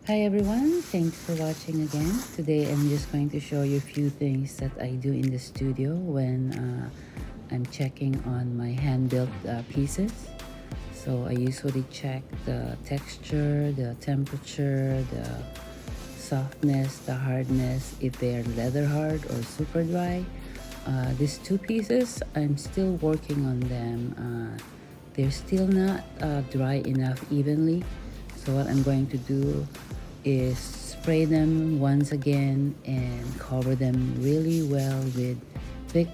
Hi everyone, thanks for watching again. Today I'm just going to show you a few things that I do in the studio when I'm checking on my hand-built pieces. So I usually check the texture, the temperature, the softness, the hardness, if they are leather hard or super dry. These two pieces, I'm still working on them. They're still not dry enough evenly. So what I'm going to do is spray them once again and cover them really well with thick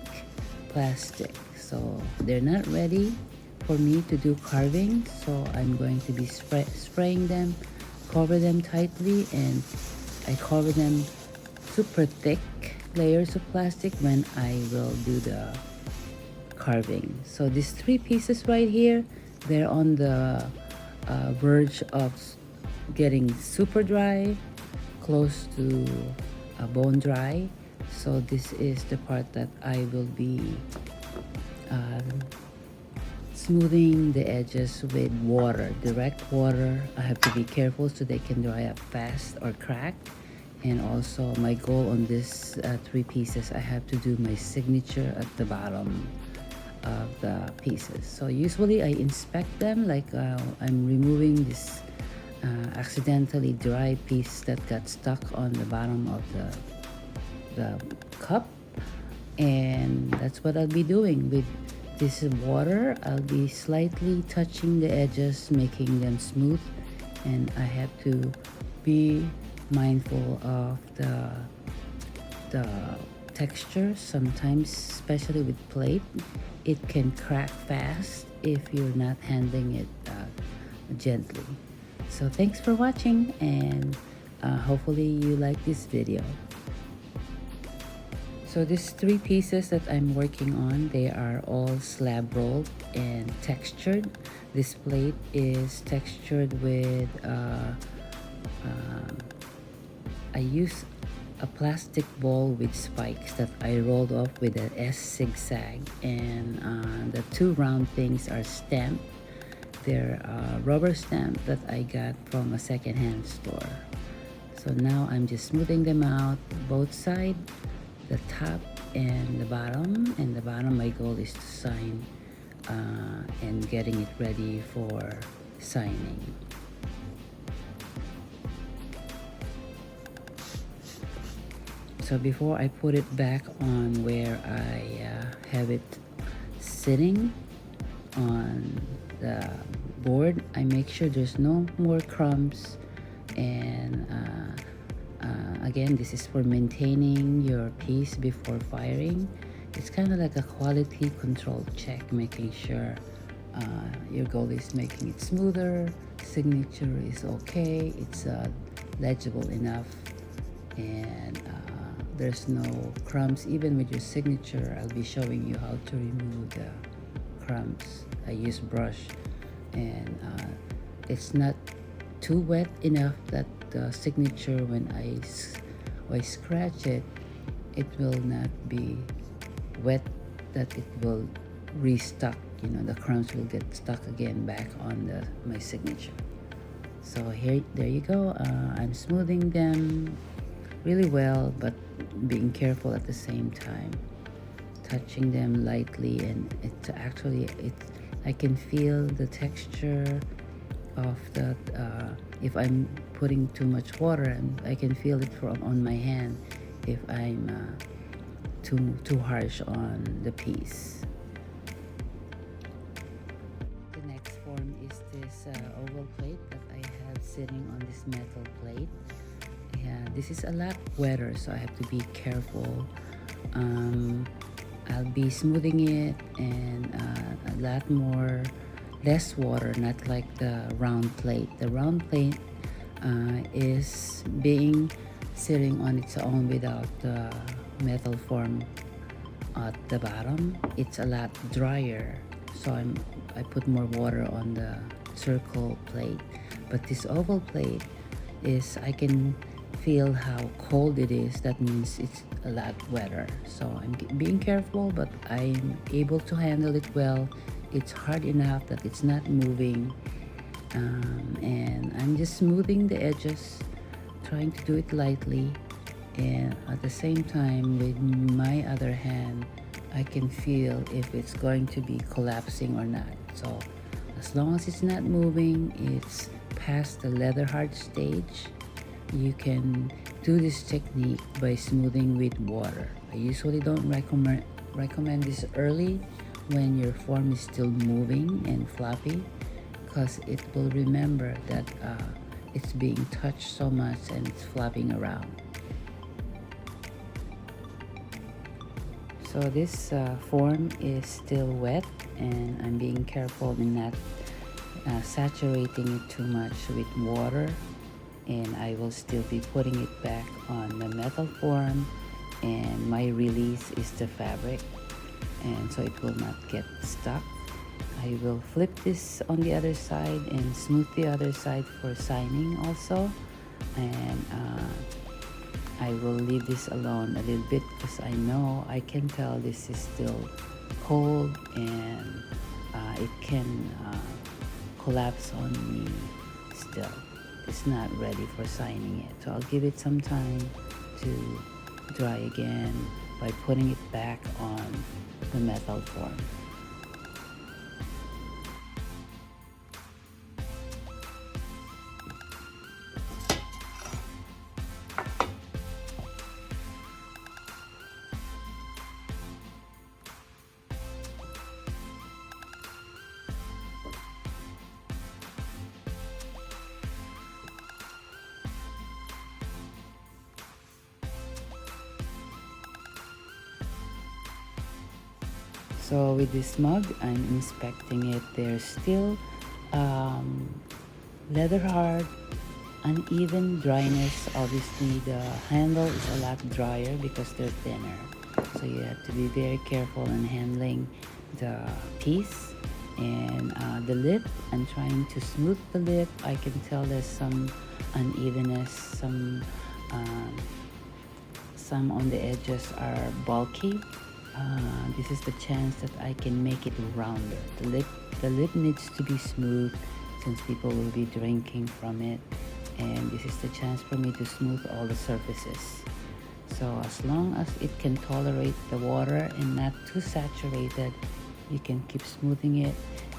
plastic. So they're not ready for me to do carving. So I'm going to be spraying them, cover them tightly, and I cover them super thick layers of plastic when I will do the carving. So these three pieces right here, they're on the verge of getting super dry, close to bone dry. So this is the part that I will be um, smoothing the edges with water, direct water. I have to be careful so they can dry up fast or crack. And also my goal on this three pieces, I have to do my signature at the bottom of the pieces. So usually I inspect them like I'm removing this accidentally dry piece that got stuck on the bottom of the cup, and that's what I'll be doing with this water. I'll be slightly touching the edges, making them smooth, and I have to be mindful of the texture. Sometimes, especially with plate, it can crack fast if you're not handling it gently. So thanks for watching, and hopefully you like this video. So these three pieces that I'm working on, they are all slab rolled and textured. This plate is textured with I use a plastic ball with spikes that I rolled off with an S zigzag, and the two round things are stamped. They're rubber stamp that I got from a secondhand store. So now I'm just smoothing them out, both sides, the top and the bottom. And the bottom, my goal is to sign and getting it ready for signing. So before I put it back on where I have it sitting on the board, I make sure there's no more crumbs. And again, this is for maintaining your piece before firing. It's kind of like a quality control check, making sure your goal is making it smoother, signature is okay, it's legible enough, and there's no crumbs. Even with your signature, I'll be showing you how to remove the crumbs. I use brush, and it's not too wet enough that the signature, when I scratch it, it will not be wet that it will restuck. You know, the crumbs will get stuck again back on my signature. So there you go. I'm smoothing them really well, but being careful at the same time, touching them lightly, and I can feel the texture of the if I'm putting too much water, and I can feel it on my hand if I'm too harsh on the piece. The next form is this oval plate that I have sitting on this metal plate. Yeah, this is a lot wetter, so I have to be careful. I'll be smoothing it, and a lot more less water, not like the round plate. The round plate is being sitting on its own without the metal form at the bottom. It's a lot drier, so I put more water on the circle plate. But this oval plate is, I can feel how cold it is. That means it's a lot wetter. So I'm being careful, but I'm able to handle it well. It's hard enough that it's not moving, and I'm just smoothing the edges trying to do it lightly, and at the same time with my other hand I can feel if it's going to be collapsing or not. So as long as it's not moving, it's past the leather hard stage, you can do this technique by smoothing with water. I usually don't recommend this early when your form is still moving and floppy, because it will remember that it's being touched so much and it's flopping around. So this form is still wet, and I'm being careful in not saturating it too much with water, and I will still be putting it back on the metal form, and my release is the fabric, and so it will not get stuck. I will flip this on the other side and smooth the other side for signing also, and I will leave this alone a little bit because I know I can tell this is still cold, and it can collapse on me still. It's not ready for signing it, so I'll give it some time to dry again by putting it back on the metal form. So with this mug, I'm inspecting it. There's still leather hard, uneven dryness. Obviously the handle is a lot drier because they're thinner. So you have to be very careful in handling the piece. And the lip, I'm trying to smooth the lip. I can tell there's some unevenness, some on the edges are bulky. This is the chance that I can make it rounder. The lip needs to be smooth since people will be drinking from it, and this is the chance for me to smooth all the surfaces. So as long as it can tolerate the water and not too saturated, you can keep smoothing it.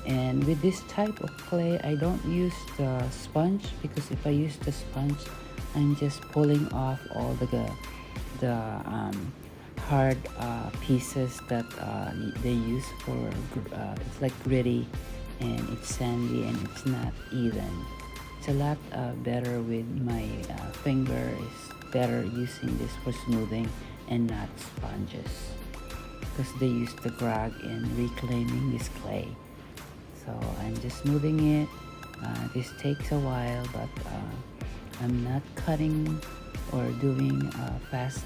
And with this type of clay, I don't use the sponge, because if I use the sponge, I'm just pulling off all the hard pieces that they use for it's like gritty, and it's sandy and it's not even. It's a lot better with my finger. It's better using this for smoothing and not sponges, because they use the grog in reclaiming this clay. So I'm just smoothing it. This takes a while, but I'm not cutting or doing fast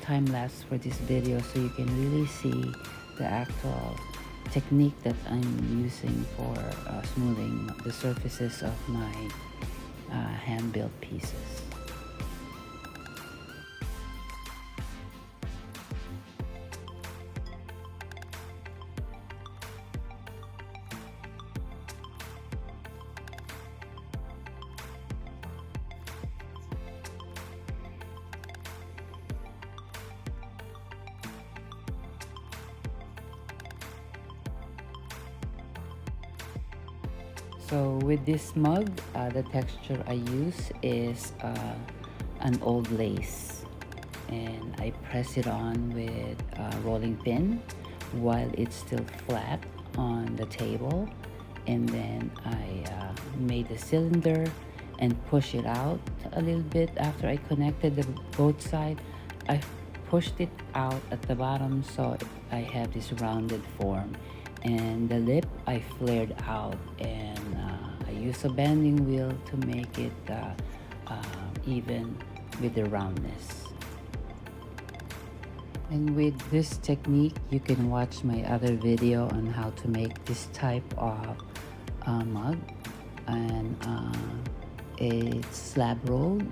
time lapse for this video, so you can really see the actual technique that I'm using for smoothing the surfaces of my hand-built pieces. So with this mug, the texture I use is an old lace, and I press it on with a rolling pin while it's still flat on the table, and then I made a cylinder and push it out a little bit. After I connected both sides, I pushed it out at the bottom, so I have this rounded form. And the lip I flared out, and I use a bending wheel to make it even with the roundness. And with this technique, you can watch my other video on how to make this type of mug, and it's slab rolled.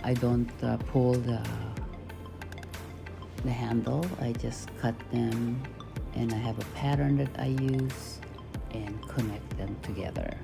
I don't pull the handle, I just cut them, and I have a pattern that I use and connect them together.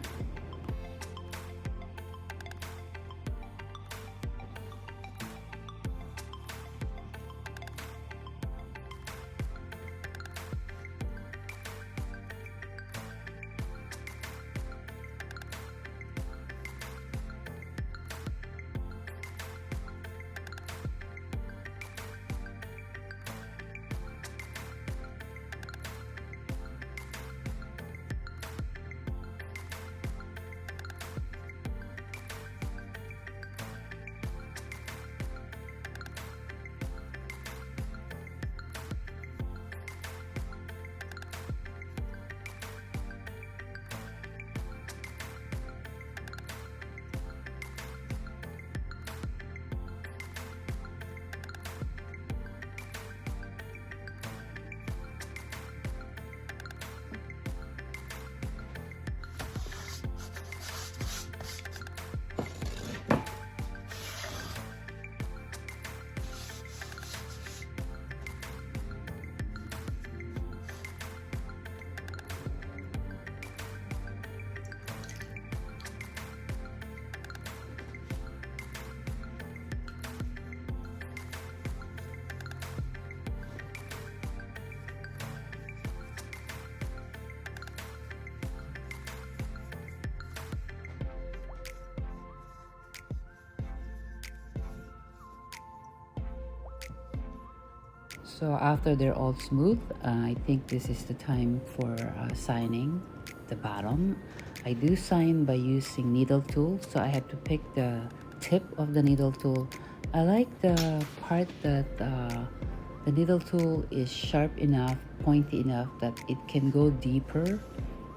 So after they're all smooth, I think this is the time for signing the bottom. I do sign by using needle tool, so I have to pick the tip of the needle tool. I like the part that the needle tool is sharp enough, pointy enough that it can go deeper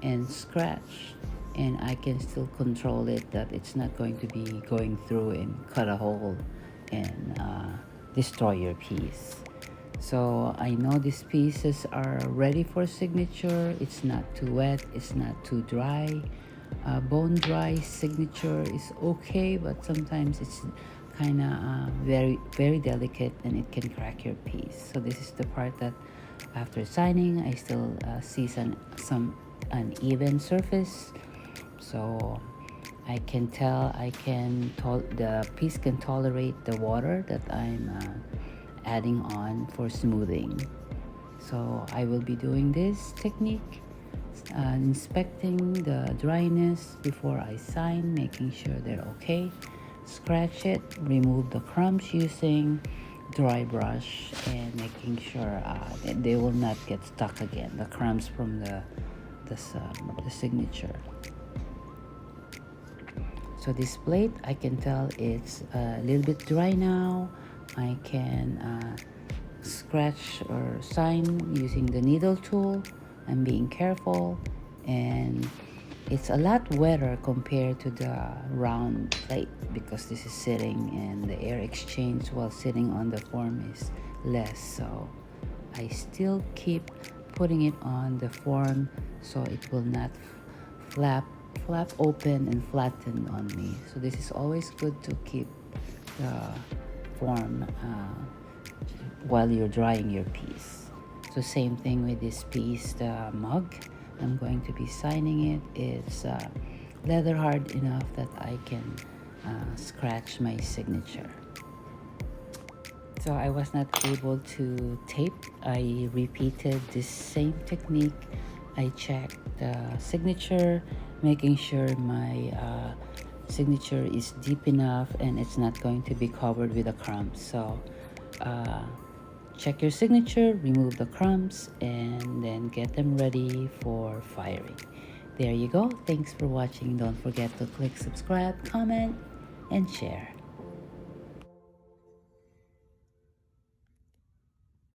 and scratch, and I can still control it, that it's not going to be going through and cut a hole and destroy your piece. So I know these pieces are ready for signature. It's not too wet, it's not too dry. Bone dry signature is okay, but sometimes it's kind of very delicate and it can crack your piece. So this is the part that after signing I still see some uneven surface. So I can tell the piece can tolerate the water that I'm adding on for smoothing. So I will be doing this technique, inspecting the dryness before I sign, making sure they're okay. Scratch it, remove the crumbs using dry brush, and making sure that they will not get stuck again, the crumbs from the signature. So this plate, I can tell it's a little bit dry now. I can scratch or sign using the needle tool. I'm being careful, and it's a lot wetter compared to the round plate because this is sitting and the air exchange while sitting on the form is less. So I still keep putting it on the form so it will not flap open and flatten on me. So this is always good to keep the form while you're drying your piece. So same thing with this piece, the mug. I'm going to be signing it. It's leather hard enough that I can scratch my signature. So I was not able to tape. I repeated this same technique. I checked the signature, making sure my signature is deep enough and it's not going to be covered with the crumbs. So check your signature, remove the crumbs, and then get them ready for firing. There you go. Thanks for watching. Don't forget to click subscribe, comment, and share.